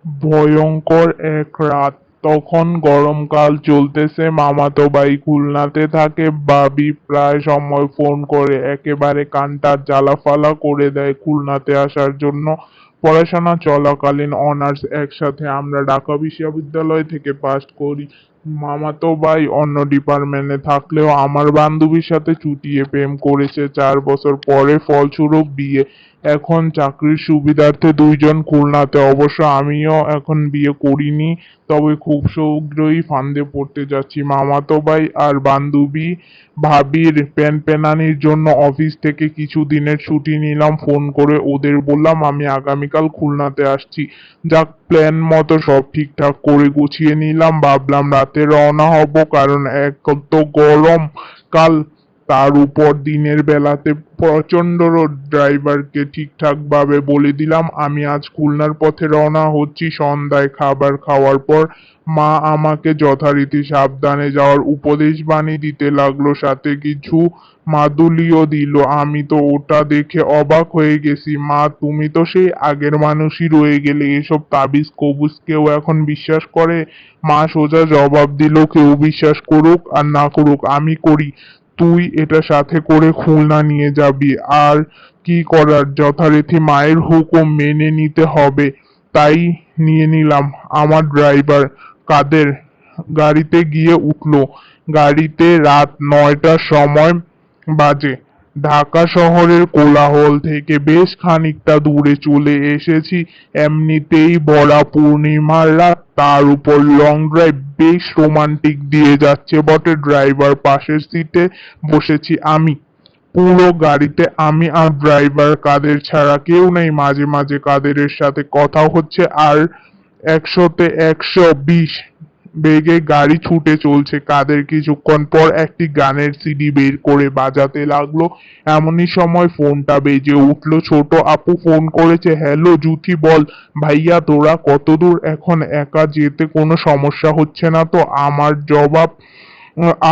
ভয়ঙ্কর এক রাত। তখন গরমকাল চলতেছে। মামাতো ভাই খুলনাতে থাকে। ভাবি প্রায় সময় ফোন করে একেবারে কানটা জ্বালাফালা করে দেয় খুলনাতে আসার জন্য। পড়াশোনা চলাকালীন অনার্স একসাথে আমরা ঢাকা বিশ্ববিদ্যালয় থেকে পাস করি। মামাতো ভাই অন্য ডিপার্টমেন্টে থাকলেও আমার বান্ধবীর সাথে চুটিয়ে প্রেম করেছে 4 বছর পরে, ফলস্বরূপ বিয়ে। এখন চাকরির সুবিধার্থে দুইজন খুলনাতে। অবশ্য আমিও এখন বিয়ে করিনি, তবে খুব শীঘ্রই ফান্দে পড়তে যাচ্ছি। মামাতো ভাই আর বান্ধবী ভাবির প্যানপ্যানানির জন্য অফিস থেকে কিছু দিনের ছুটি নিলাম। ফোন করে ওদের বললাম আমি আগামীকাল খুলনাতে আসছি। যাক, প্ল্যান মতো সব ঠিকঠাক করে গুছিয়ে নিলাম। ভাবলাম রাতে রওনা হব, কারণ এক তো গরম কাল, তার উপর দিনের বেলাতে প্রচন্ড রোদ। ড্রাইভারকে ঠিকঠাক ভাবে বলে দিলাম আমি আজ খুলনার পথে রওনা হচ্ছি। সন্ধ্যায় খাবার খাওয়ার পর মা আমাকে যথারীতি সাবধানে যাওয়ার উপদেশ বাণী দিতে লাগলো, সাথে কিছু মাদুলিও দিল। আমি তো ওটা দেখে অবাক হয়ে গেছি। মা, তুমি তো সেই আগের মানুষই রয়ে গেলে। এসব তাবিজ কবুজ কেউ এখন বিশ্বাস করে? মা সোজা জবাব দিল, কেউ বিশ্বাস করুক আর না করুক, আমি করি। তুই এটা সাথে করে খুলনা নিয়ে যাবি। আর কি করার, যথারীতি মায়ের হুকুম মেনে নিতে হবে। তাই নিয়ে নিলাম। আমার ড্রাইভার কাদের গাড়িতে গিয়ে উঠলো। গাড়িতে রাত 9টার সময় বাজে। ঢাকা শহরের কোলাহল থেকে বেশ খানিকটা দূরে চলে এসেছি। এমনিতেই ভরা পূর্ণিমার রাত, তার উপর লং ড্রাইভ, বেশ রোমান্টিক দিয়ে যাচ্ছে বটে। ড্রাইভার পাশের সিটে বসেছি আমি। পুরো গাড়িতে আমি আর ড্রাইভার, কাদের ছাড়া কেউ নেই। মাঝে মাঝে কাদেরের সাথে কথা হচ্ছে, আর 100-তে 120 বেগে গাড়ি ছুটে চলছে। কাদের কিছুক্ষণ পর একটি গানের সিডি বের করে বাজাতে লাগলো। এমনই সময় ফোনটা বেজে উঠলো। ছোট আপু ফোন করেছে। হ্যালো জুথি, বল। ভাইয়া, তোরা কতদূর? এখন একা যেতে কোনো সমস্যা হচ্ছে না তো? আমার জবাব,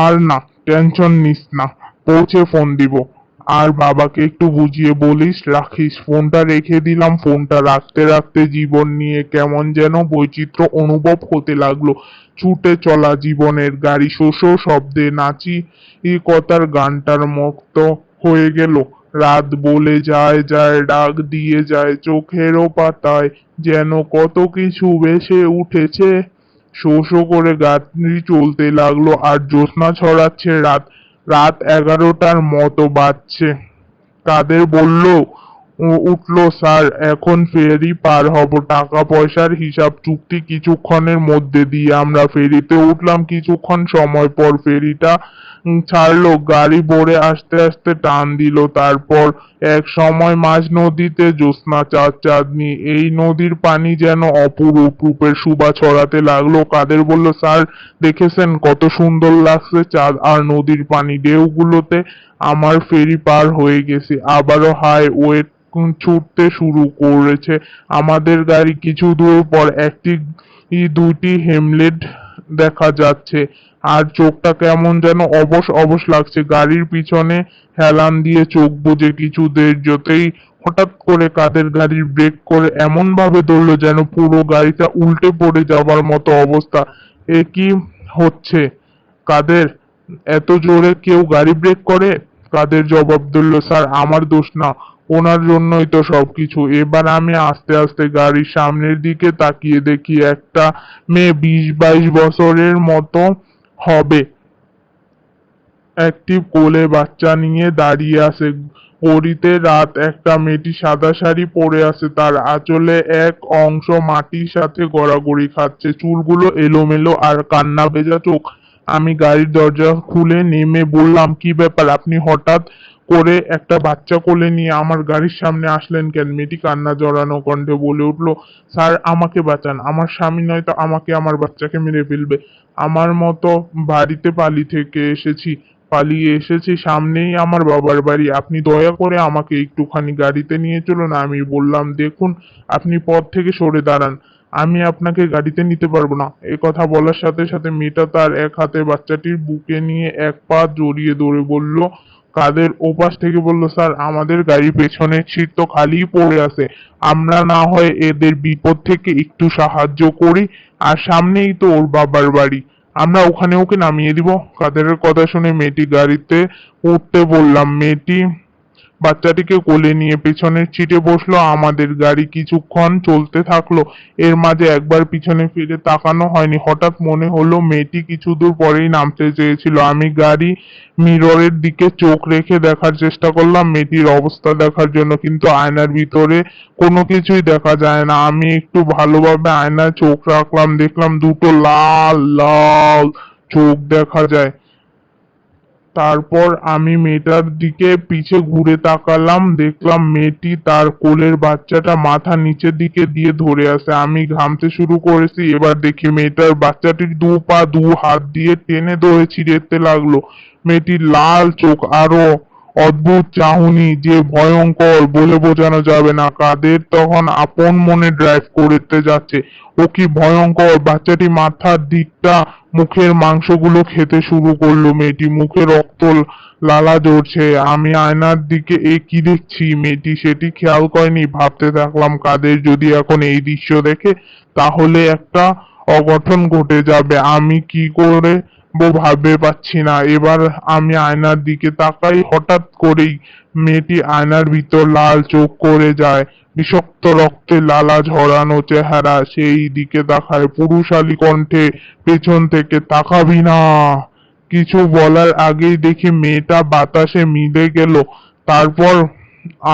আর না, টেনশন নিস না, পৌঁছে ফোন দিব। আর বাবাকে একটু বুঝিয়ে বলিস। রাখিস। ফোনটা রেখে দিলাম। ফোনটা রাখতে রাখতে জীবন নিয়ে কেমন যেন বৈচিত্র্য অনুভব হতে লাগলো। ছুটে চলা জীবনের গাড়ি শো শো শব্দে নাচিকতার গানটার মতো হয়ে গেল। রাত বলে যায় যায়, ডাক দিয়ে যায় চোখেরও পাতায়, যেন কত কিছু ভেসে উঠেছে। শো শো করে গাড়ি চলতে লাগলো, আর জ্যোৎস্না ছড়াচ্ছে রাত। রাত 11টার মতো বাজছে। কাদের বলল উঠলো, স্যার এখন ফেরি পার হব, টাকা পয়সার হিসাব চুক্তি কিছুক্ষণের মধ্যে দিয়ে আমরা ফেরিতে উঠলাম। কিছুক্ষণ সময় পর ফেরিটা ছাড়লো। গাড়ি ভোরে আস্তে আস্তে টান দিল। তারপর এক সময় মাঝ নদীতে জ্যোৎস্না চাঁদ চাঁদনি, এই নদীর পানি যেন অপরূপ রূপের শোভা ছড়াতে লাগলো। কাদের বলল, স্যার দেখেছেন কত সুন্দর লাগছে চাঁদ আর নদীর পানি ঢেউগুলোতে। আমার ফেরি পার হয়ে গেছে। আবারও হাই ওয়েট ছুটতে শুরু করেছে আমাদের গাড়ি। কিছু দূর পর একটি দুইটি হেমলেট দেখা যাচ্ছে, আর চোখটা কেমন যেন অবশ অবশ লাগছে। গাড়ির পিছনে হেলান দিয়ে চোখ বুজে কিছু দের যেতেই হঠাৎ করে কাদের গাড়ির ব্রেক করে এমন ভাবে ধরলো যেন পুরো গাড়িটা উল্টে পড়ে যাবার মতো অবস্থা। এ কি হচ্ছে কাদের? এত জোরে কেউ গাড়ি ব্রেক করে? কাদের জবাব দিল, স্যার আমার দোষ না, ওনার জন্যই তো সবকিছু। এবার আমি আস্তে আস্তে গাড়ির সামনের দিকে তাকিয়ে দেখি একটা মেয়ে 20-22 বছরের মতো হবে, একটি কোলে বাচ্চা নিয়ে দাঁড়িয়ে আছে। ঘড়িতে রাত 1টা। মেয়েটি সাদা শাড়ি পরে আছে, তার আঁচলে এক অংশ মাটির সাথে গড়াগড়ি খাচ্ছে। চুলগুলো এলোমেলো আর কান্না ভেজা চোখ। আমি গাড়ির দরজা খুলে নেমে বললাম, কি ব্যাপার, আপনি হঠাৎ করে একটা বাচ্চা কোলে নিয়ে আমার গাড়ির সামনে আসলেন কেন? মেয়েটি কান্না জড়ানো কণ্ঠে বলে উঠলো, স্যার আমাকে বাঁচান, আমার স্বামী নয়তো আমাকে আমার বাচ্চাকে মেরে ফেলবে। আমার মতো বাড়িতে পালিয়ে এসেছি, সামনেই আমার বাবার বাড়ি, আপনি দয়া করে আমাকে একটুখানি গাড়িতে নিয়ে চলুন। আমি বললাম, দেখুন, আপনি পথ থেকে সরে দাঁড়ান, আমি আপনাকে গাড়িতে নিতে পারবো না। কথা বলার সাথে সাথে মেয়েটা তার এক হাতে বাচ্চাটির বুকে নিয়ে এক পা জড়িয়ে ধরে বলল, কাদের ওপাশ থেকে বলল, স্যার আমাদের গাড়ির পেছনের সিট তো খালিই পড়ে আছে, আমরা না হয় এদের বিপদ থেকে একটু সাহায্য করি, আর সামনেই তো ওর বাবার বাড়ি, আমরা ওখানে ওকে নামিয়ে দিব। কাদেরের কথা শুনে মেয়েটি গাড়িতে উঠতে বললাম। মেয়েটি বাচ্চাটিকে কোলে নিয়ে পেছনের সিটে বসলো। আমাদের গাড়ি কিছুক্ষণ চলতে থাকলো। এর মাঝে একবার পিছনে ফিরে তাকানো হয়নি। হঠাৎ মনে হলো মেয়েটি কিছু দূর পরেই নামতে চেয়েছিল। আমি গাড়ি মিররের দিকে চোখ রেখে দেখার চেষ্টা করলাম মেয়েটির অবস্থা দেখার জন্য, কিন্তু আয়নার ভিতরে কোনো কিছুই দেখা যায় না। আমি একটু ভালোভাবে আয়নায় চোখ রাখলাম, দেখলাম দুটো লাল লাল চোখ দেখা যায়। তারপর আমি মেয়েটার দিকে পিছে ঘুরে তাকালাম, দেখলাম মেয়েটি তার কোলের বাচ্চাটা মাথা নিচের দিকে দিয়ে ধরে আছে। আমি ঘামতে শুরু করেছি। এবার দেখি মেয়েটার বাচ্চাটির দু পা দু হাত দিয়ে টেনে ধরে ছিঁড়তে লাগলো। মেয়েটির লাল চোখ আরো অদ্ভুত চাহনি যে ভয়ঙ্কর বলে বোঝানো যাবে না। কাদের তখন আপন মনে ড্রাইভ করতে যাচ্ছে। ও কি ভয়ঙ্কর! বাচ্চাটি মাথার দিকটা মুখের মাংসগুলো খেতে শুরু করলো। মেয়েটি মুখে রক্ত লালা ঝরছে। আমি আয়নার দিকে কি দেখছি মেয়েটি সেটি খেয়াল করেনি। ভাবতে থাকলাম কাদের যদি এখন এই দৃশ্য দেখে তাহলে একটা অঘটন ঘটে যাবে। আমি কি করে ভাবতে পারছি না। এবার আমি আয়নার দিকে তাকাই, হঠাৎ করেই মেয়েটি আয়নার ভিতর লাল চোখ করে যায়। বিষাক্ত রক্তে লালা ঝরানো চেহারা সেই দিকে তাকায় পুরুষালী কণ্ঠে পেছন থেকে, তাকাবি না। কিছু বলার আগেই দেখি মেয়েটা বাতাসে মিলে গেল। তারপর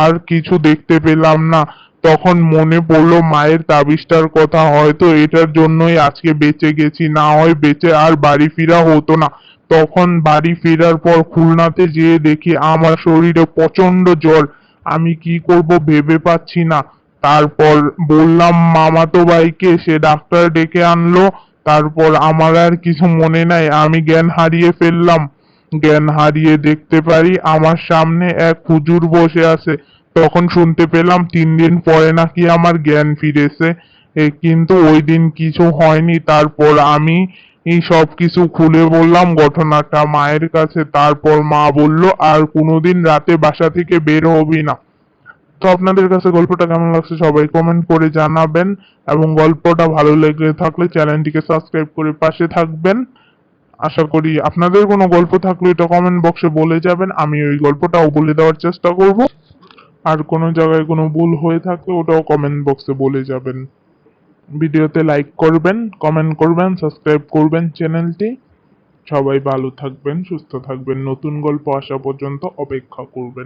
আর কিছু দেখতে পেলাম না। তখন মনে পড়লো মায়ের তাবিজটার কথা, হয়তো এটার জন্যই আজকে বেঁচে গেছি, না হয় বেঁচে আর বাড়ি ফেরা হতো না। তখন বাড়ি ফেরার পর খুলনাতে যেয়ে দেখি আমার শরীরে প্রচন্ড জ্বর। আমি কি করব ভেবে পাচ্ছি না। তারপর বললাম মামাতো ভাইকে, সে ডাক্তার ডেকে আনলো। তারপর আমার আর কিছু মনে নাই, আমি জ্ঞান হারিয়ে ফেললাম। জ্ঞান হারিয়ে দেখতে পারি আমার সামনে এক হুজুর বসে আছে। তখন শুনতে পেলাম 3 দিন পরে নাকি আমার জ্ঞান ফিরেছে। কিন্তু ওই দিন কিছু হয়নি। তারপর আমি এই সব কিছু খুলে বললাম ঘটনাটা মায়ের কাছে। তারপর মা বলল আর কোনোদিন রাতে বাসা থেকে বের হবি না। তো আপনাদের কাছে গল্পটা কেমন লাগছে সবাই কমেন্ট করে জানাবেন, এবং গল্পটা ভালো লেগে থাকলে চ্যানেলটিকে সাবস্ক্রাইব করে পাশে থাকবেন। আশা করি আপনাদের কোনো গল্প থাকলে এটা কমেন্ট বক্সে বলে যাবেন, আমি ওই গল্পটাও বলে দেওয়ার চেষ্টা করব। আর কোনো জায়গায় কোনো ভুল হয়ে থাকলে ওটাও কমেন্ট বক্সে বলে যাবেন। ভিডিওতে লাইক করবেন, কমেন্ট করবেন, সাবস্ক্রাইব করবেন চ্যানেলটি। সবাই ভালো থাকবেন, সুস্থ থাকবেন, নতুন গল্প আসা পর্যন্ত অপেক্ষা করবেন।